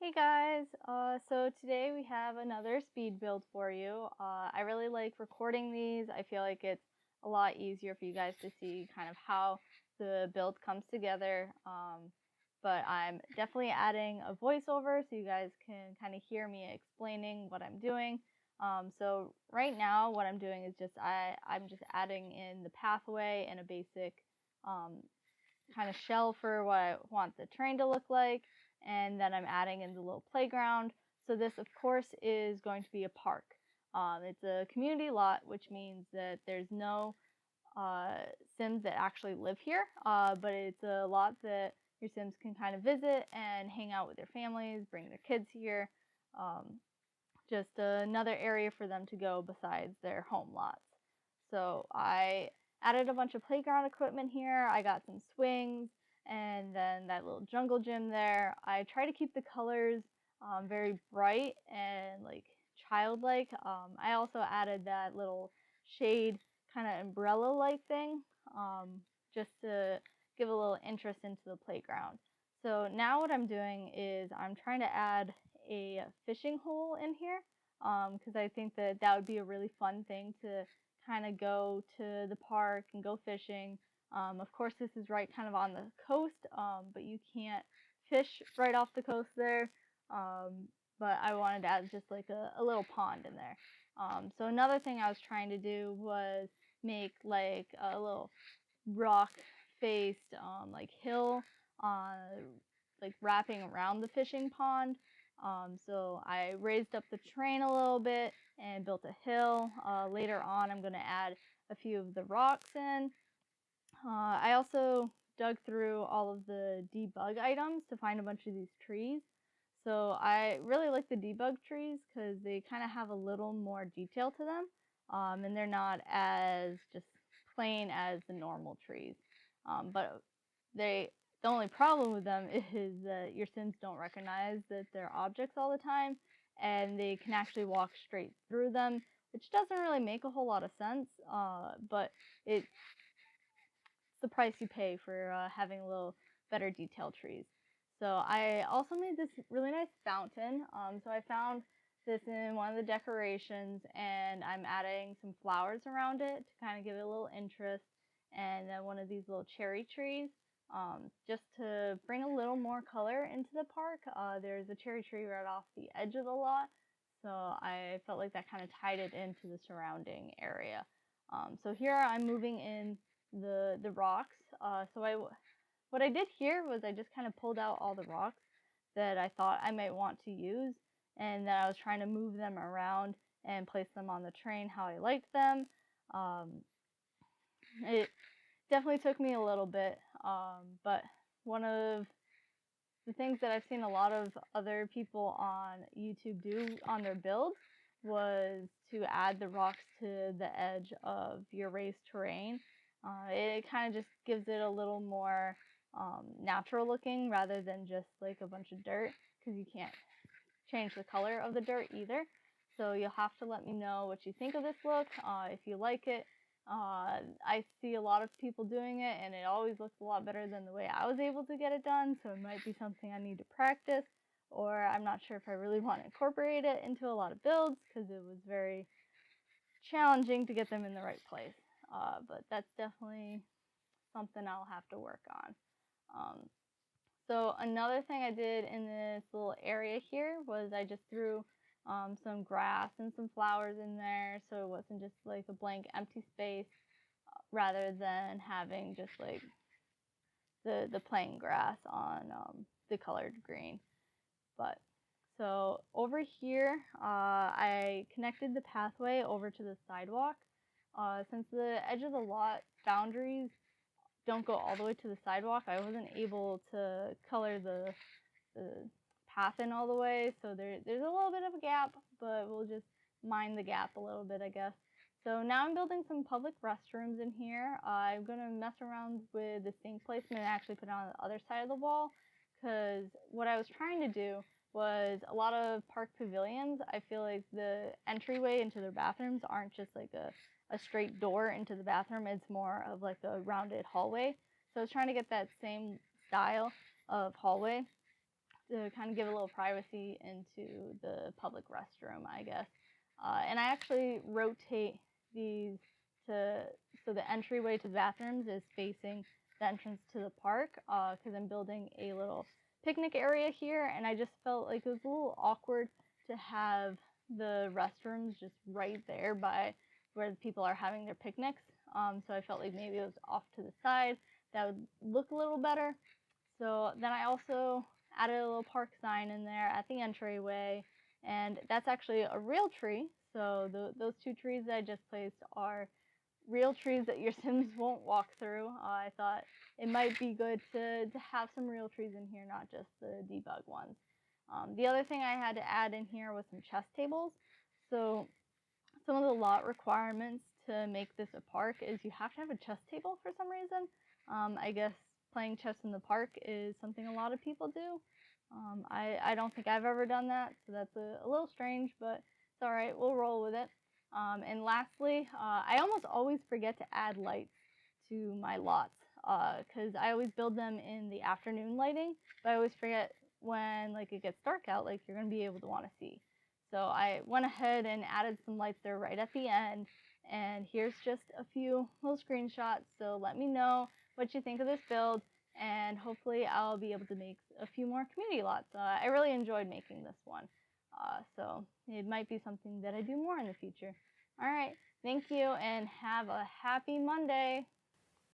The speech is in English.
Hey guys, so today we have another speed build for you. I really like recording these. I feel like it's a lot easier for you guys to see kind of how the build comes together. But I'm definitely adding a voiceover so you guys can kind of hear me explaining what I'm doing. So right now what I'm doing is I'm just adding in the pathway and a basic kind of shell for what I want the terrain to look like, and then I'm adding in the little playground. So this, of course, is going to be a park. It's a community lot, which means that there's no Sims that actually live here, but it's a lot that your Sims can kind of visit and hang out with their families, bring their kids here. Just another area for them to go besides their home lots. So I added a bunch of playground equipment here. I got some swings and then that little jungle gym there. I try to keep the colors very bright and like childlike. I also added that little shade kind of umbrella-like thing just to give a little interest into the playground. So now what I'm doing is I'm trying to add a fishing hole in here because I think that that would be a really fun thing to kind of go to the park and go fishing. Of course, this is right kind of on the coast, but you can't fish right off the coast there. But I wanted to add just like a little pond in there. So another thing I was trying to do was make like a little rock faced like hill like wrapping around the fishing pond. So I raised up the terrain a little bit and built a hill. Later on I'm going to add a few of the rocks in. I also dug through all of the debug items to find a bunch of these trees. So I really like the debug trees because they kind of have a little more detail to them, and they're not as just plain as the normal trees. But the only problem with them is that your Sims don't recognize that they're objects all the time, and they can actually walk straight through them, which doesn't really make a whole lot of sense. But it's the price you pay for having a little better detailed trees. So I also made this really nice fountain. So I found this in one of the decorations, and I'm adding some flowers around it to kind of give it a little interest, and then one of these little cherry trees just to bring a little more color into the park. There's a cherry tree right off the edge of the lot, so I felt like that kind of tied it into the surrounding area. So here I'm moving in the rocks. What I did here was I just kind of pulled out all the rocks that I thought I might want to use, and then I was trying to move them around and place them on the train how I liked them. It definitely took me a little bit, but one of the things that I've seen a lot of other people on YouTube do on their builds was to add the rocks to the edge of your raised terrain. It kind of just gives it a little more natural looking rather than just like a bunch of dirt, because you can't change the color of the dirt either. So you'll have to let me know what you think of this look, if you like it. I see a lot of people doing it, and it always looks a lot better than the way I was able to get it done, so it might be something I need to practice, or I'm not sure if I really want to incorporate it into a lot of builds, because it was very challenging to get them in the right place. But that's definitely something I'll have to work on. So another thing I did in this little area here was I just threw some grass and some flowers in there, so it wasn't just like a blank empty space, rather than having just like the plain grass on the colored green. But so over here, I connected the pathway over to the sidewalk. Since the edge of the lot boundaries don't go all the way to the sidewalk, I wasn't able to color the path in all the way, so there's a little bit of a gap, but we'll just mind the gap a little bit, I guess. So now I'm building some public restrooms in here. I'm going to mess around with the sink placement and actually put it on the other side of the wall, because what I was trying to do was a lot of park pavilions, I feel like the entryway into their bathrooms aren't just like a straight door into the bathroom, it's more of like a rounded hallway. So I was trying to get that same style of hallway. to kind of give a little privacy into the public restroom, I guess. And I actually rotate these to so the entryway to the bathrooms is facing the entrance to the park because I'm building a little picnic area here, and I just felt like it was a little awkward to have the restrooms just right there by where the people are having their picnics. So I felt like maybe it was off to the side. That would look a little better. So then I also added a little park sign in there at the entryway, and that's actually a real tree. So those two trees that I just placed are real trees that your Sims won't walk through. I thought it might be good to have some real trees in here, not just the debug ones. The other thing I had to add in here was some chess tables. So some of the lot requirements to make this a park is you have to have a chess table for some reason. I guess playing chess in the park is something a lot of people do. I don't think I've ever done that, so that's a little strange, but it's all right. We'll roll with it. And lastly, I almost always forget to add lights to my lots because I always build them in the afternoon lighting, but I always forget when like it gets dark out, like you're gonna be able to want to see. So I went ahead and added some lights there right at the end. And here's just a few little screenshots. So let me know what you think of this build, and hopefully I'll be able to make a few more community lots. I really enjoyed making this one. So it might be something that I do more in the future. All right, thank you and have a happy Monday.